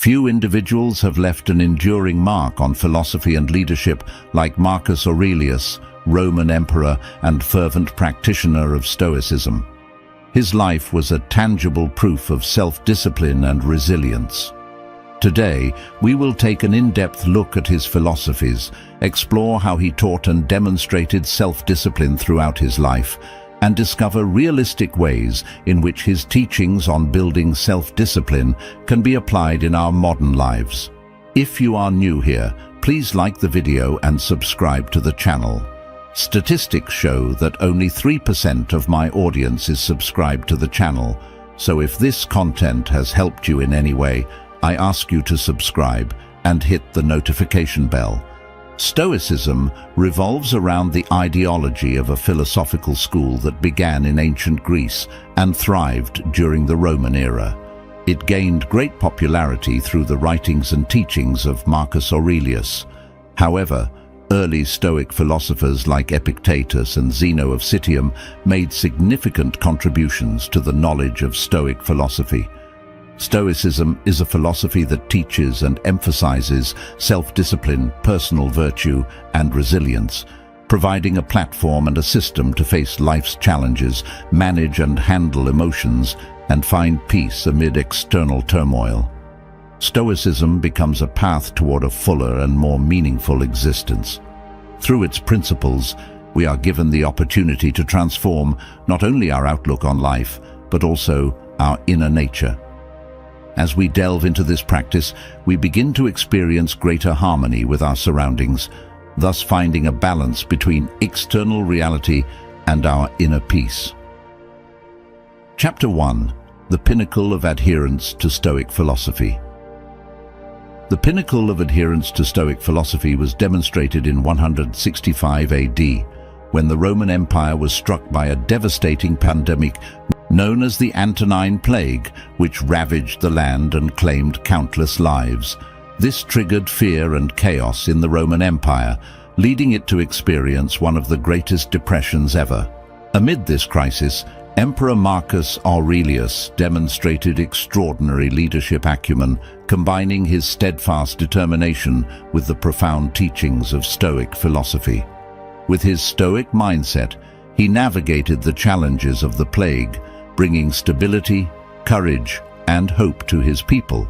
Few individuals have left an enduring mark on philosophy and leadership like Marcus Aurelius, Roman emperor and fervent practitioner of Stoicism. His life was a tangible proof of self-discipline and resilience. Today, we will take an in-depth look at his philosophies, explore how he taught and demonstrated self-discipline throughout his life, and discover realistic ways in which his teachings on building self-discipline can be applied in our modern lives. If you are new here, please like the video and subscribe to the channel. Statistics show that only 3% of my audience is subscribed to the channel, so if this content has helped you in any way, I ask you to subscribe and hit the notification bell. Stoicism revolves around the ideology of a philosophical school that began in ancient Greece and thrived during the Roman era. It gained great popularity through the writings and teachings of Marcus Aurelius. However, early Stoic philosophers like Epictetus and Zeno of Citium made significant contributions to the knowledge of Stoic philosophy. Stoicism is a philosophy that teaches and emphasizes self-discipline, personal virtue, and resilience, providing a platform and a system to face life's challenges, manage and handle emotions, and find peace amid external turmoil. Stoicism becomes a path toward a fuller and more meaningful existence. Through its principles, we are given the opportunity to transform not only our outlook on life, but also our inner nature. As we delve into this practice, we begin to experience greater harmony with our surroundings, thus finding a balance between external reality and our inner peace. Chapter 1: The Pinnacle of Adherence to Stoic Philosophy. The pinnacle of adherence to Stoic philosophy was demonstrated in 165 AD, when the Roman Empire was struck by a devastating pandemic known as the Antonine Plague, which ravaged the land and claimed countless lives. This triggered fear and chaos in the Roman Empire, leading it to experience one of the greatest depressions ever. Amid this crisis, Emperor Marcus Aurelius demonstrated extraordinary leadership acumen, combining his steadfast determination with the profound teachings of Stoic philosophy. With his Stoic mindset, he navigated the challenges of the plague, bringing stability, courage, and hope to his people.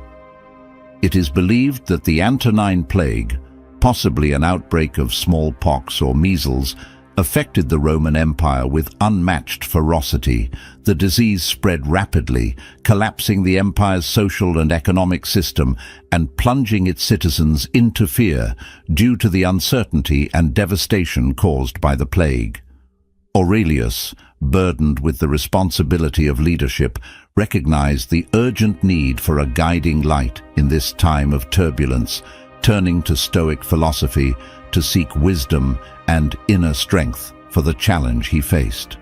It is believed that the Antonine Plague, possibly an outbreak of smallpox or measles, affected the Roman Empire with unmatched ferocity. The disease spread rapidly, collapsing the empire's social and economic system and plunging its citizens into fear due to the uncertainty and devastation caused by the plague. Aurelius, burdened with the responsibility of leadership, recognized the urgent need for a guiding light in this time of turbulence, turning to Stoic philosophy to seek wisdom and inner strength for the challenge he faced.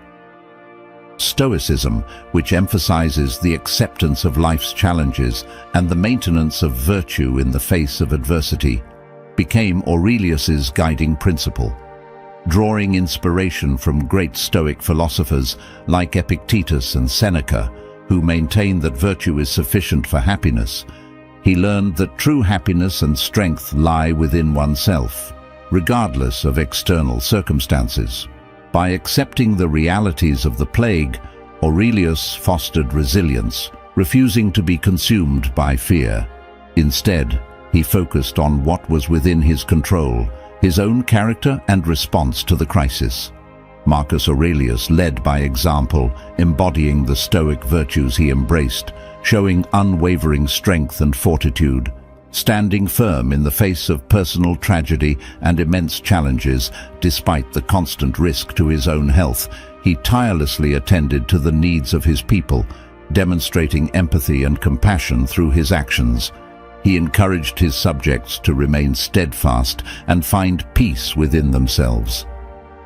Stoicism, which emphasizes the acceptance of life's challenges and the maintenance of virtue in the face of adversity, became Aurelius's guiding principle. Drawing inspiration from great Stoic philosophers like Epictetus and Seneca, who maintained that virtue is sufficient for happiness, he learned that true happiness and strength lie within oneself, regardless of external circumstances. By accepting the realities of the plague, Aurelius fostered resilience, refusing to be consumed by fear. Instead, he focused on what was within his control, his own character and response to the crisis. Marcus Aurelius led by example, embodying the Stoic virtues he embraced, showing unwavering strength and fortitude. Standing firm in the face of personal tragedy and immense challenges, despite the constant risk to his own health, he tirelessly attended to the needs of his people, demonstrating empathy and compassion through his actions. He encouraged his subjects to remain steadfast and find peace within themselves.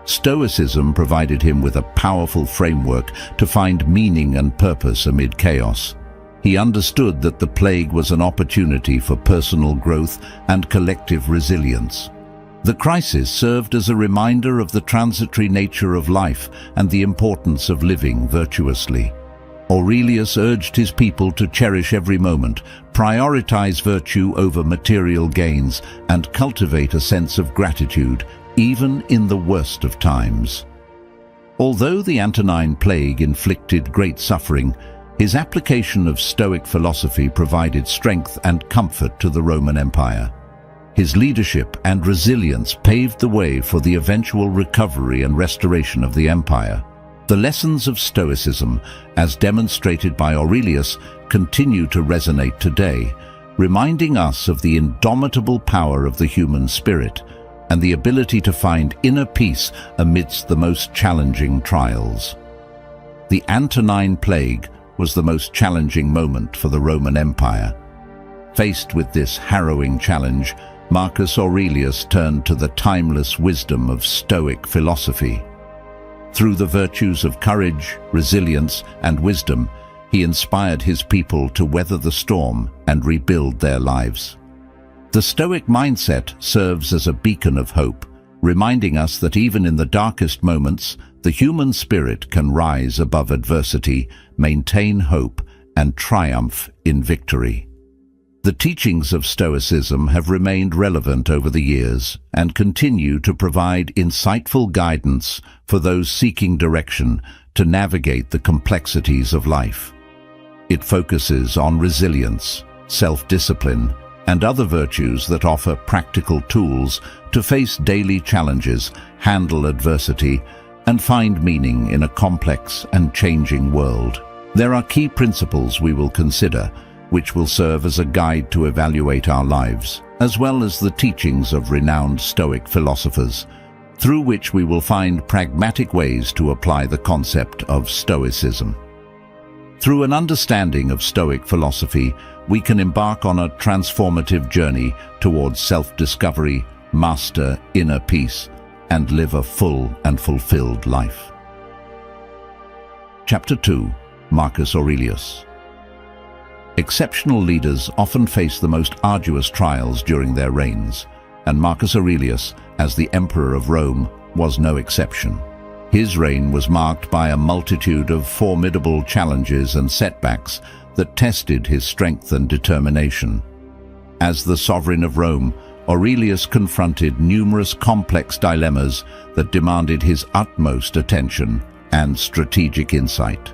Stoicism provided him with a powerful framework to find meaning and purpose amid chaos. He understood that the plague was an opportunity for personal growth and collective resilience. The crisis served as a reminder of the transitory nature of life and the importance of living virtuously. Aurelius urged his people to cherish every moment, prioritize virtue over material gains, and cultivate a sense of gratitude, even in the worst of times. Although the Antonine Plague inflicted great suffering, his application of Stoic philosophy provided strength and comfort to the Roman Empire. His leadership and resilience paved the way for the eventual recovery and restoration of the empire. The lessons of Stoicism, as demonstrated by Aurelius, continue to resonate today, reminding us of the indomitable power of the human spirit and the ability to find inner peace amidst the most challenging trials. The Antonine Plague was the most challenging moment for the Roman Empire. Faced with this harrowing challenge, Marcus Aurelius turned to the timeless wisdom of Stoic philosophy. Through the virtues of courage, resilience, and wisdom, he inspired his people to weather the storm and rebuild their lives. The Stoic mindset serves as a beacon of hope, reminding us that even in the darkest moments, the human spirit can rise above adversity, maintain hope, and triumph in victory. The teachings of Stoicism have remained relevant over the years and continue to provide insightful guidance for those seeking direction to navigate the complexities of life. It focuses on resilience, self-discipline, and other virtues that offer practical tools to face daily challenges, handle adversity, and find meaning in a complex and changing world. There are key principles we will consider, which will serve as a guide to evaluate our lives, as well as the teachings of renowned Stoic philosophers, through which we will find pragmatic ways to apply the concept of Stoicism. Through an understanding of Stoic philosophy, we can embark on a transformative journey towards self-discovery, master inner peace, and live a full and fulfilled life. Chapter 2. Marcus Aurelius. Exceptional leaders often face the most arduous trials during their reigns, and Marcus Aurelius, as the Emperor of Rome, was no exception. His reign was marked by a multitude of formidable challenges and setbacks that tested his strength and determination. As the sovereign of Rome, Aurelius confronted numerous complex dilemmas that demanded his utmost attention and strategic insight.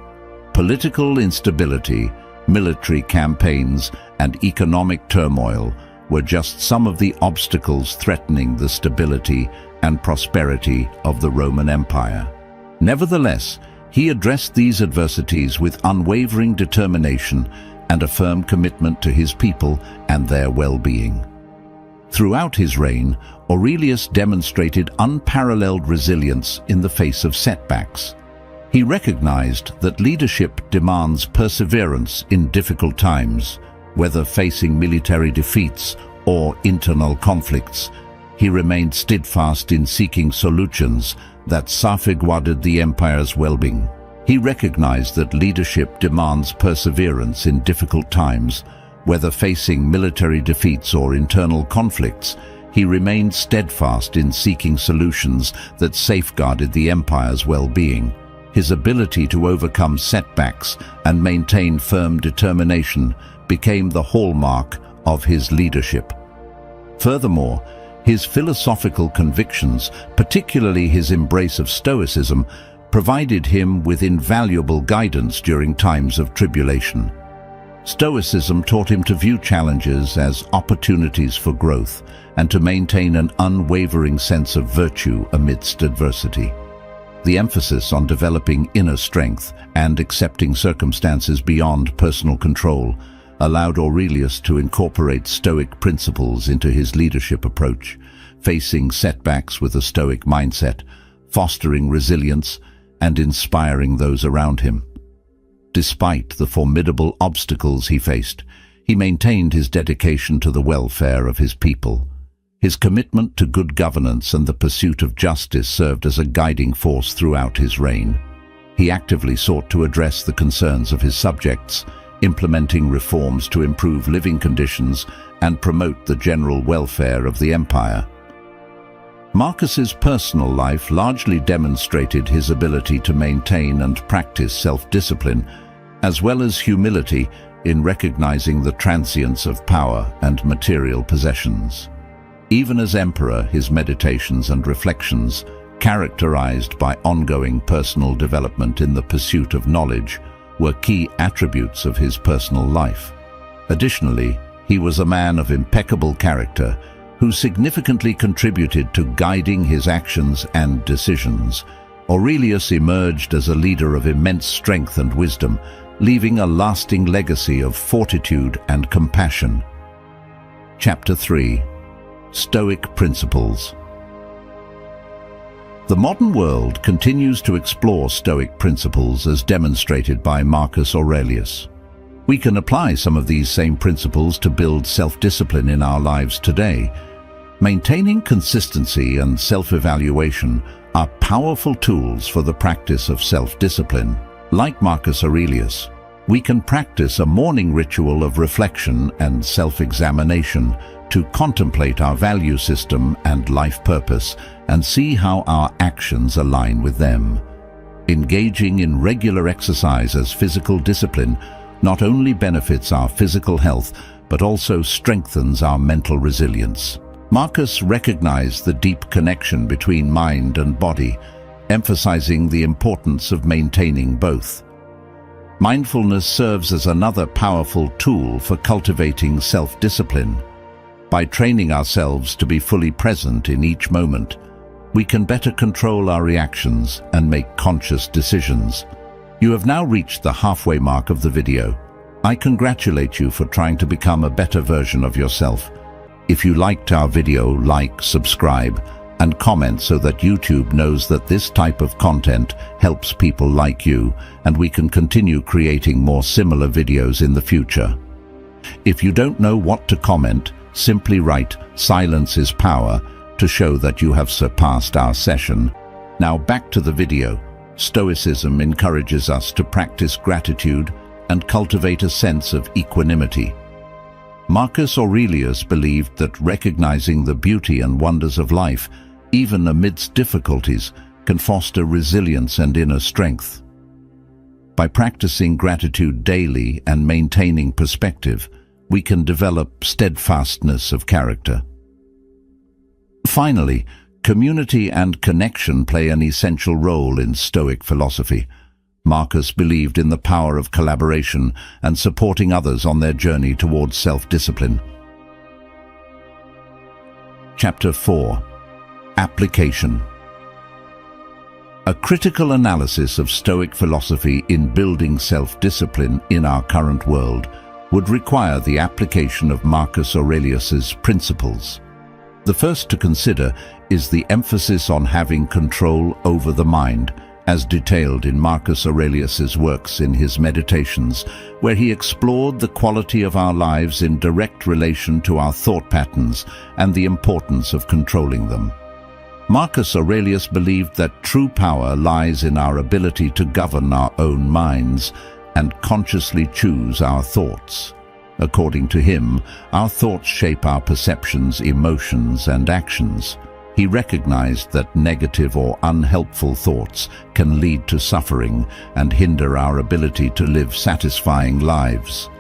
Political instability, military campaigns, and economic turmoil were just some of the obstacles threatening the stability and prosperity of the Roman Empire. Nevertheless, he addressed these adversities with unwavering determination and a firm commitment to his people and their well-being. Throughout his reign, Aurelius demonstrated unparalleled resilience in the face of setbacks. He recognized that leadership demands perseverance in difficult times, whether facing military defeats or internal conflicts. He remained steadfast in seeking solutions that safeguarded the empire's well-being. He recognized that leadership demands perseverance in difficult times, whether facing military defeats or internal conflicts. He remained steadfast in seeking solutions that safeguarded the empire's well-being. His ability to overcome setbacks and maintain firm determination became the hallmark of his leadership. Furthermore, his philosophical convictions, particularly his embrace of Stoicism, provided him with invaluable guidance during times of tribulation. Stoicism taught him to view challenges as opportunities for growth and to maintain an unwavering sense of virtue amidst adversity. The emphasis on developing inner strength and accepting circumstances beyond personal control allowed Aurelius to incorporate Stoic principles into his leadership approach, facing setbacks with a Stoic mindset, fostering resilience, and inspiring those around him. Despite the formidable obstacles he faced, he maintained his dedication to the welfare of his people. His commitment to good governance and the pursuit of justice served as a guiding force throughout his reign. He actively sought to address the concerns of his subjects, implementing reforms to improve living conditions and promote the general welfare of the empire. Marcus's personal life largely demonstrated his ability to maintain and practice self-discipline. as well as humility in recognizing the transience of power and material possessions. Even as emperor, his meditations and reflections, characterized by ongoing personal development in the pursuit of knowledge, were key attributes of his personal life. Additionally, he was a man of impeccable character who significantly contributed to guiding his actions and decisions. Aurelius emerged as a leader of immense strength and wisdom, leaving a lasting legacy of fortitude and compassion. Chapter 3. Stoic Principles. The modern world continues to explore Stoic principles as demonstrated by Marcus Aurelius. We can apply some of these same principles to build self-discipline in our lives today. Maintaining consistency and self-evaluation are powerful tools for the practice of self-discipline. Like Marcus Aurelius, we can practice a morning ritual of reflection and self-examination to contemplate our value system and life purpose and see how our actions align with them. Engaging in regular exercise as physical discipline not only benefits our physical health, but also strengthens our mental resilience. Marcus recognized the deep connection between mind and body, emphasizing the importance of maintaining both. Mindfulness serves as another powerful tool for cultivating self-discipline. By training ourselves to be fully present in each moment, we can better control our reactions and make conscious decisions. You have now reached the halfway mark of the video. I congratulate you for trying to become a better version of yourself. If you liked our video, like, subscribe, and comment so that YouTube knows that this type of content helps people like you, and we can continue creating more similar videos in the future. If you don't know what to comment, simply write "Silence is power" to show that you have surpassed our session. Now back to the video. Stoicism encourages us to practice gratitude and cultivate a sense of equanimity. Marcus Aurelius believed that recognizing the beauty and wonders of life, even amidst difficulties, can foster resilience and inner strength. By practicing gratitude daily and maintaining perspective, we can develop steadfastness of character. Finally, community and connection play an essential role in Stoic philosophy. Marcus believed in the power of collaboration and supporting others on their journey towards self-discipline. Chapter 4. Application. A critical analysis of Stoic philosophy in building self-discipline in our current world would require the application of Marcus Aurelius's principles. The first to consider is the emphasis on having control over the mind, as detailed in Marcus Aurelius's works in his Meditations, where he explored the quality of our lives in direct relation to our thought patterns and the importance of controlling them. Marcus Aurelius believed that true power lies in our ability to govern our own minds and consciously choose our thoughts. According to him, our thoughts shape our perceptions, emotions, and actions. He recognized that negative or unhelpful thoughts can lead to suffering and hinder our ability to live satisfying lives.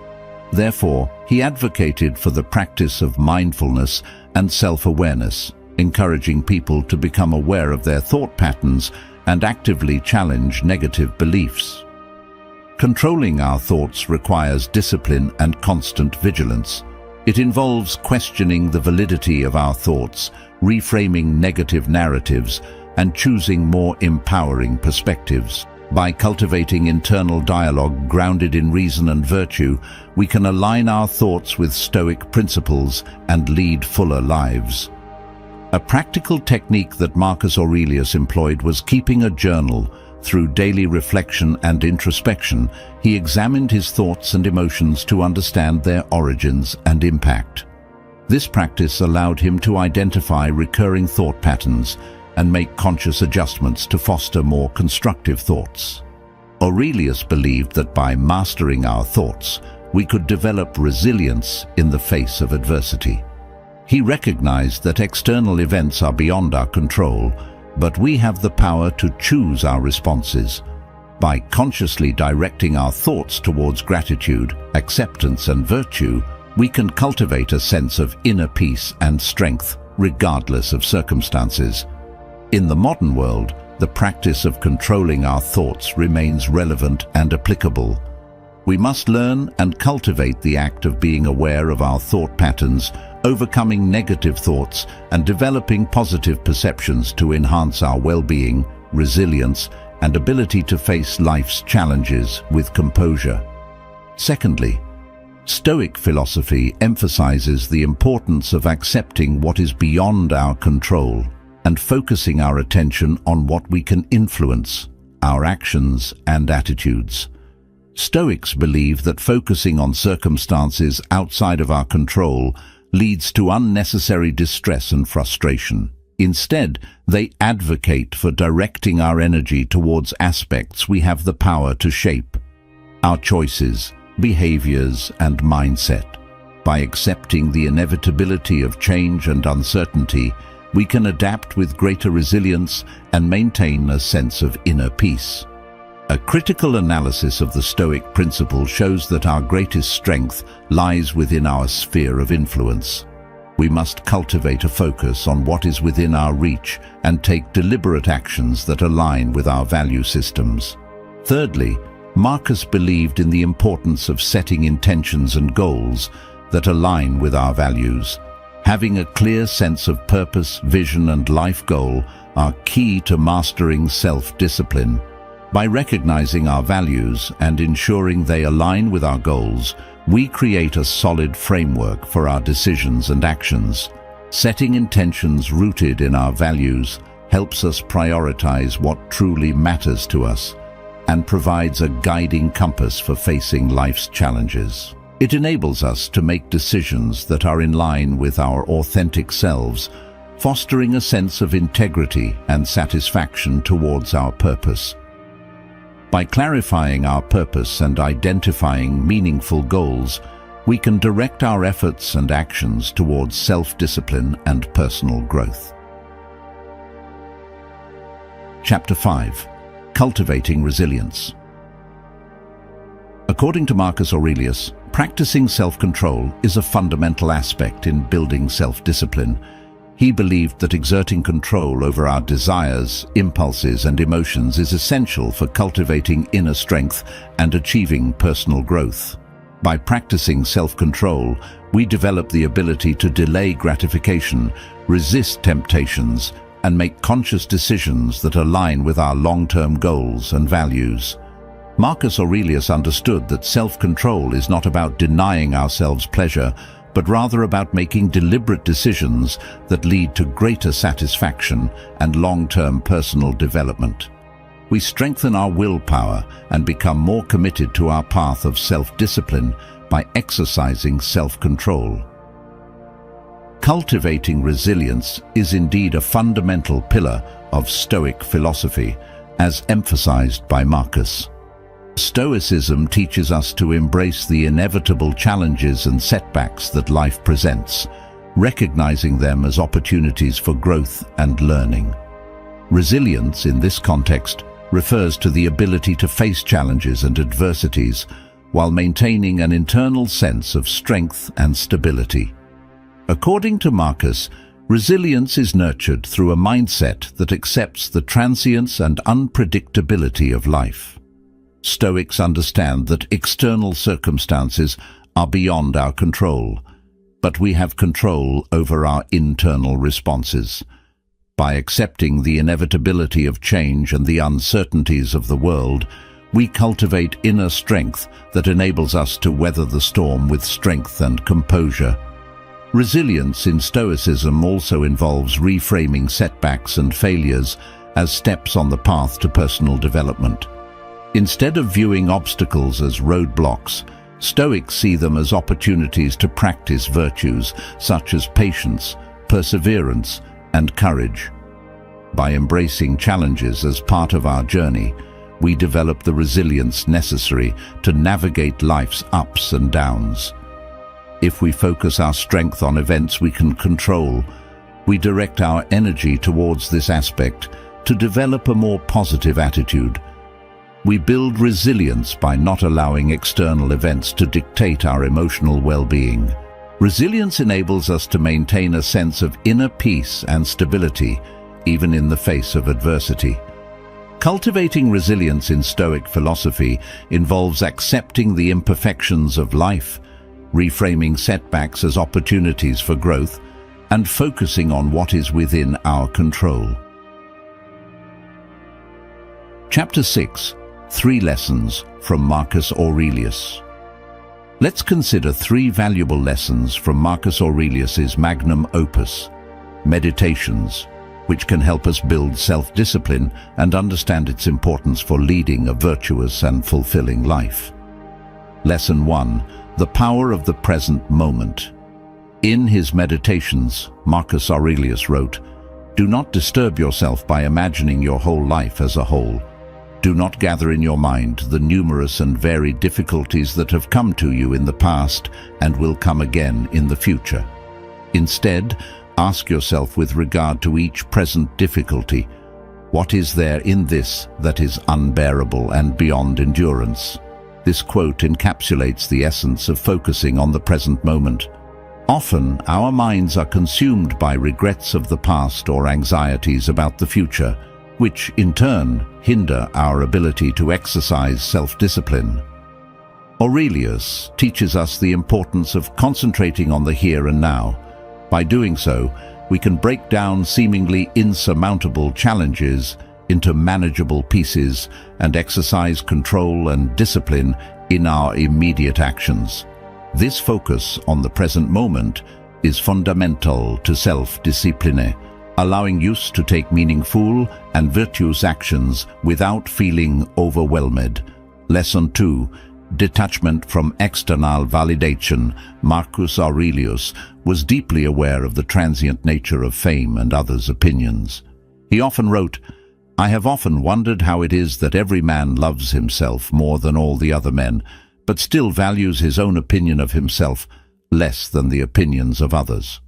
Therefore, he advocated for the practice of mindfulness and self-awareness, encouraging people to become aware of their thought patterns and actively challenge negative beliefs. Controlling our thoughts requires discipline and constant vigilance. It involves questioning the validity of our thoughts, reframing negative narratives, and choosing more empowering perspectives. By cultivating internal dialogue grounded in reason and virtue, we can align our thoughts with Stoic principles and lead fuller lives. A practical technique that Marcus Aurelius employed was keeping a journal. Through daily reflection and introspection, he examined his thoughts and emotions to understand their origins and impact. This practice allowed him to identify recurring thought patterns and make conscious adjustments to foster more constructive thoughts. Aurelius believed that by mastering our thoughts, we could develop resilience in the face of adversity. He recognized that external events are beyond our control, but we have the power to choose our responses. By consciously directing our thoughts towards gratitude, acceptance, and virtue, we can cultivate a sense of inner peace and strength, regardless of circumstances. In the modern world, the practice of controlling our thoughts remains relevant and applicable. We must learn and cultivate the act of being aware of our thought patterns, overcoming negative thoughts, and developing positive perceptions to enhance our well-being, resilience, and ability to face life's challenges with composure. Secondly, Stoic philosophy emphasizes the importance of accepting what is beyond our control and focusing our attention on what we can influence, our actions and attitudes. Stoics believe that focusing on circumstances outside of our control leads to unnecessary distress and frustration. Instead, they advocate for directing our energy towards aspects we have the power to shape: our choices, behaviors, and mindset. By accepting the inevitability of change and uncertainty, we can adapt with greater resilience and maintain a sense of inner peace. A critical analysis of the Stoic principle shows that our greatest strength lies within our sphere of influence. We must cultivate a focus on what is within our reach and take deliberate actions that align with our value systems. Thirdly, Marcus believed in the importance of setting intentions and goals that align with our values. Having a clear sense of purpose, vision, and life goal are key to mastering self-discipline. By recognizing our values and ensuring they align with our goals, we create a solid framework for our decisions and actions. Setting intentions rooted in our values helps us prioritize what truly matters to us and provides a guiding compass for facing life's challenges. It enables us to make decisions that are in line with our authentic selves, fostering a sense of integrity and satisfaction towards our purpose. By clarifying our purpose and identifying meaningful goals, we can direct our efforts and actions towards self-discipline and personal growth. Chapter 5. Cultivating Resilience. According to Marcus Aurelius, practicing self-control is a fundamental aspect in building self-discipline. He believed that exerting control over our desires, impulses, and emotions is essential for cultivating inner strength and achieving personal growth. By practicing self-control, we develop the ability to delay gratification, resist temptations, and make conscious decisions that align with our long-term goals and values. Marcus Aurelius understood that self-control is not about denying ourselves pleasure, but rather about making deliberate decisions that lead to greater satisfaction and long-term personal development. We strengthen our willpower and become more committed to our path of self-discipline by exercising self-control. Cultivating resilience is indeed a fundamental pillar of Stoic philosophy, as emphasized by Marcus. Stoicism teaches us to embrace the inevitable challenges and setbacks that life presents, recognizing them as opportunities for growth and learning. Resilience, in this context, refers to the ability to face challenges and adversities while maintaining an internal sense of strength and stability. According to Marcus, resilience is nurtured through a mindset that accepts the transience and unpredictability of life. Stoics understand that external circumstances are beyond our control, but we have control over our internal responses. By accepting the inevitability of change and the uncertainties of the world, we cultivate inner strength that enables us to weather the storm with strength and composure. Resilience in Stoicism also involves reframing setbacks and failures as steps on the path to personal development. Instead of viewing obstacles as roadblocks, Stoics see them as opportunities to practice virtues such as patience, perseverance, and courage. By embracing challenges as part of our journey, we develop the resilience necessary to navigate life's ups and downs. If we focus our strength on events we can control, we direct our energy towards this aspect to develop a more positive attitude. We build resilience by not allowing external events to dictate our emotional well-being. Resilience enables us to maintain a sense of inner peace and stability, even in the face of adversity. Cultivating resilience in Stoic philosophy involves accepting the imperfections of life, reframing setbacks as opportunities for growth, and focusing on what is within our control. Chapter 6. 3 Lessons from Marcus Aurelius. Let's consider 3 valuable lessons from Marcus Aurelius's magnum opus, Meditations, which can help us build self-discipline and understand its importance for leading a virtuous and fulfilling life. Lesson 1. The power of the present moment. In his Meditations, Marcus Aurelius wrote, "Do not disturb yourself by imagining your whole life as a whole. Do not gather in your mind the numerous and varied difficulties that have come to you in the past and will come again in the future. Instead, ask yourself with regard to each present difficulty, what is there in this that is unbearable and beyond endurance?" This quote encapsulates the essence of focusing on the present moment. Often, our minds are consumed by regrets of the past or anxieties about the future, which in turn hinder our ability to exercise self-discipline. Aurelius teaches us the importance of concentrating on the here and now. By doing so, we can break down seemingly insurmountable challenges into manageable pieces and exercise control and discipline in our immediate actions. This focus on the present moment is fundamental to self-discipline, allowing us to take meaningful and virtuous actions without feeling overwhelmed. Lesson 2. Detachment from external validation. Marcus Aurelius was deeply aware of the transient nature of fame and others' opinions. He often wrote, "I have often wondered how it is that every man loves himself more than all the other men, but still values his own opinion of himself less than the opinions of others."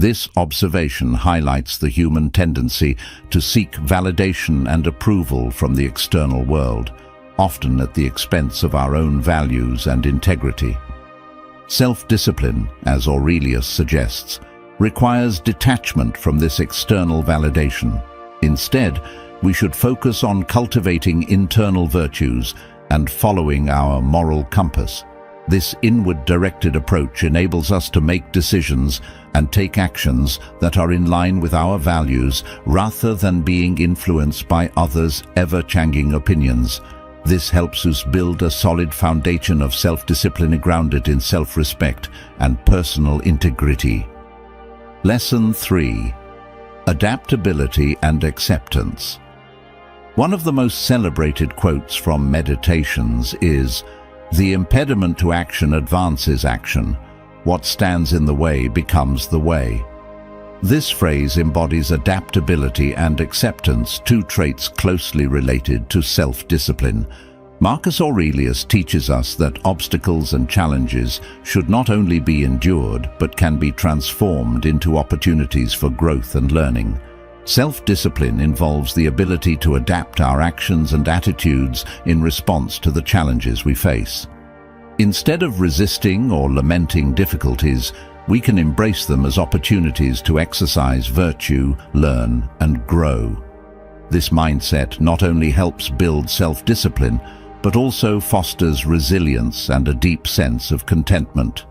This observation highlights the human tendency to seek validation and approval from the external world, often at the expense of our own values and integrity. Self-discipline, as Aurelius suggests, requires detachment from this external validation. Instead, we should focus on cultivating internal virtues and following our moral compass. This inward-directed approach enables us to make decisions and take actions that are in line with our values rather than being influenced by others' ever-changing opinions. This helps us build a solid foundation of self-discipline grounded in self-respect and personal integrity. Lesson 3. Adaptability and acceptance. One of the most celebrated quotes from Meditations is, "The impediment to action advances action. What stands in the way becomes the way." This phrase embodies adaptability and acceptance, 2 traits closely related to self-discipline. Marcus Aurelius teaches us that obstacles and challenges should not only be endured, but can be transformed into opportunities for growth and learning. Self-discipline involves the ability to adapt our actions and attitudes in response to the challenges we face. Instead of resisting or lamenting difficulties, we can embrace them as opportunities to exercise virtue, learn, and grow. This mindset not only helps build self-discipline, but also fosters resilience and a deep sense of contentment.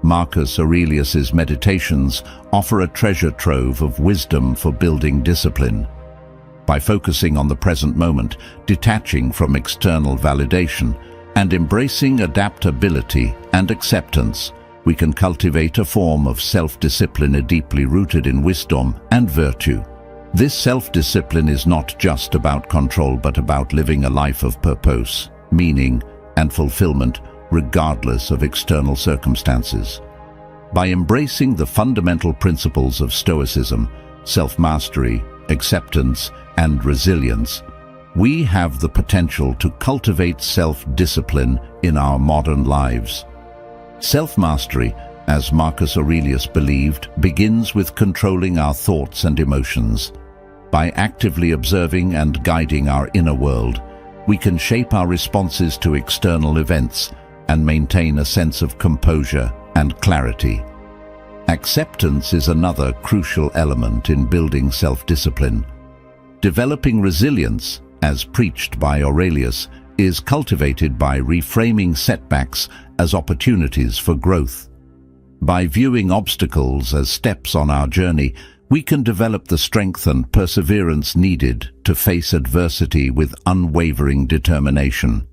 Marcus Aurelius's Meditations offer a treasure trove of wisdom for building discipline. By focusing on the present moment, detaching from external validation, and embracing adaptability and acceptance, we can cultivate a form of self-discipline deeply rooted in wisdom and virtue. This self-discipline is not just about control, but about living a life of purpose, meaning, and fulfillment, regardless of external circumstances. By embracing the fundamental principles of Stoicism, self-mastery, acceptance, and resilience, we have the potential to cultivate self-discipline in our modern lives. Self-mastery, as Marcus Aurelius believed, begins with controlling our thoughts and emotions. By actively observing and guiding our inner world, we can shape our responses to external events and maintain a sense of composure and clarity. Acceptance is another crucial element in building self-discipline. Developing resilience, as preached by Aurelius, is cultivated by reframing setbacks as opportunities for growth. By viewing obstacles as steps on our journey, we can develop the strength and perseverance needed to face adversity with unwavering determination.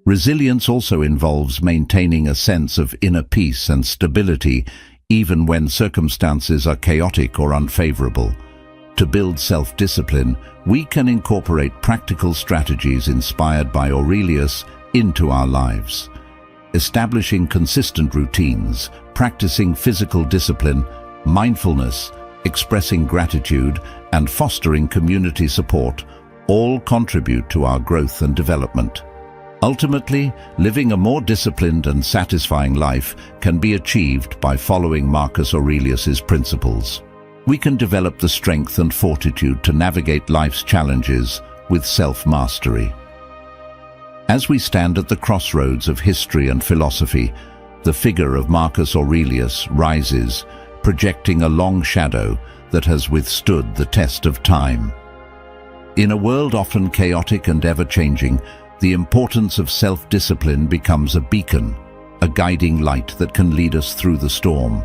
Resilience also involves maintaining a sense of inner peace and stability, even when circumstances are chaotic or unfavorable. To build self-discipline, we can incorporate practical strategies inspired by Aurelius into our lives. Establishing consistent routines, practicing physical discipline, mindfulness, expressing gratitude, and fostering community support all contribute to our growth and development. Ultimately, living a more disciplined and satisfying life can be achieved by following Marcus Aurelius's principles. We can develop the strength and fortitude to navigate life's challenges with self-mastery. As we stand at the crossroads of history and philosophy, the figure of Marcus Aurelius rises, projecting a long shadow that has withstood the test of time. In a world often chaotic and ever-changing, the importance of self-discipline becomes a beacon, a guiding light that can lead us through the storm.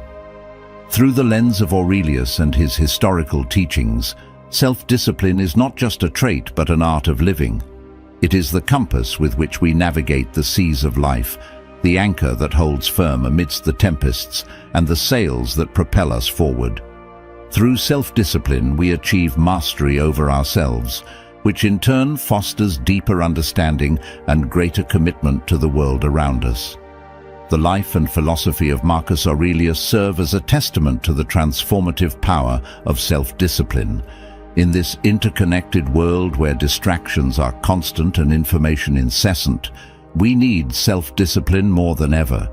Through the lens of Aurelius and his historical teachings, self-discipline is not just a trait but an art of living. It is the compass with which we navigate the seas of life, the anchor that holds firm amidst the tempests, and the sails that propel us forward. Through self-discipline, we achieve mastery over ourselves, which in turn fosters deeper understanding and greater commitment to the world around us. The life and philosophy of Marcus Aurelius serve as a testament to the transformative power of self-discipline. In this interconnected world where distractions are constant and information incessant, we need self-discipline more than ever.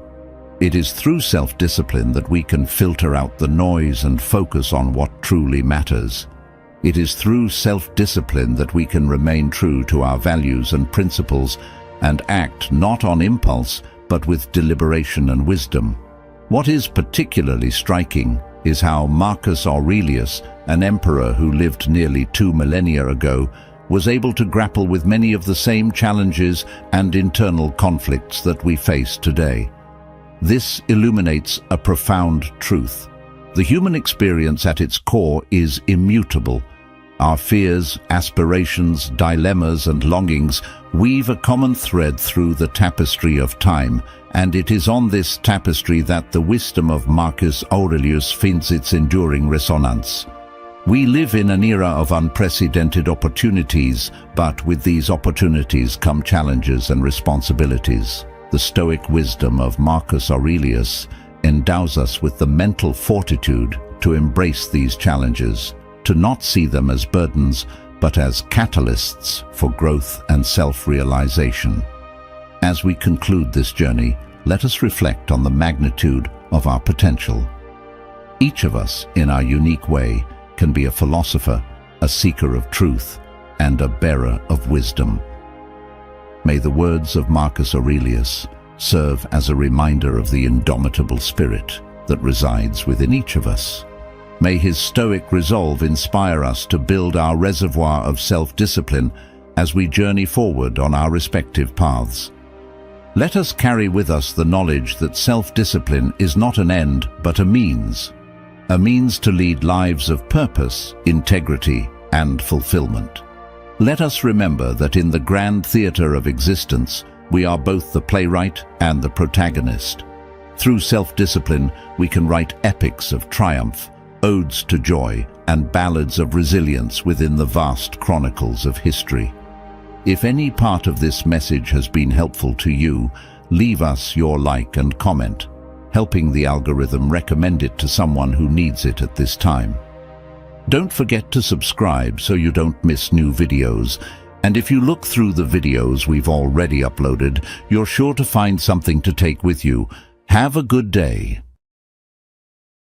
It is through self-discipline that we can filter out the noise and focus on what truly matters. It is through self-discipline that we can remain true to our values and principles and act not on impulse but with deliberation and wisdom. What is particularly striking is how Marcus Aurelius, an emperor who lived nearly 2 millennia ago, was able to grapple with many of the same challenges and internal conflicts that we face today. This illuminates a profound truth. The human experience at its core is immutable. Our fears, aspirations, dilemmas, and longings weave a common thread through the tapestry of time, and it is on this tapestry that the wisdom of Marcus Aurelius finds its enduring resonance. We live in an era of unprecedented opportunities, but with these opportunities come challenges and responsibilities. The Stoic wisdom of Marcus Aurelius endows us with the mental fortitude to embrace these challenges, to not see them as burdens, but as catalysts for growth and self-realization. As we conclude this journey, let us reflect on the magnitude of our potential. Each of us, in our unique way, can be a philosopher, a seeker of truth, and a bearer of wisdom. May the words of Marcus Aurelius serve as a reminder of the indomitable spirit that resides within each of us. May his stoic resolve inspire us to build our reservoir of self-discipline as we journey forward on our respective paths. Let us carry with us the knowledge that self-discipline is not an end but a means to lead lives of purpose, integrity, and fulfillment. Let us remember that in the grand theater of existence, we are both the playwright and the protagonist. Through self-discipline, we can write epics of triumph, odes to joy, and ballads of resilience within the vast chronicles of history. If any part of this message has been helpful to you, leave us your like and comment, helping the algorithm recommend it to someone who needs it at this time. Don't forget to subscribe so you don't miss new videos, and if you look through the videos we've already uploaded, you're sure to find something to take with you. Have a good day.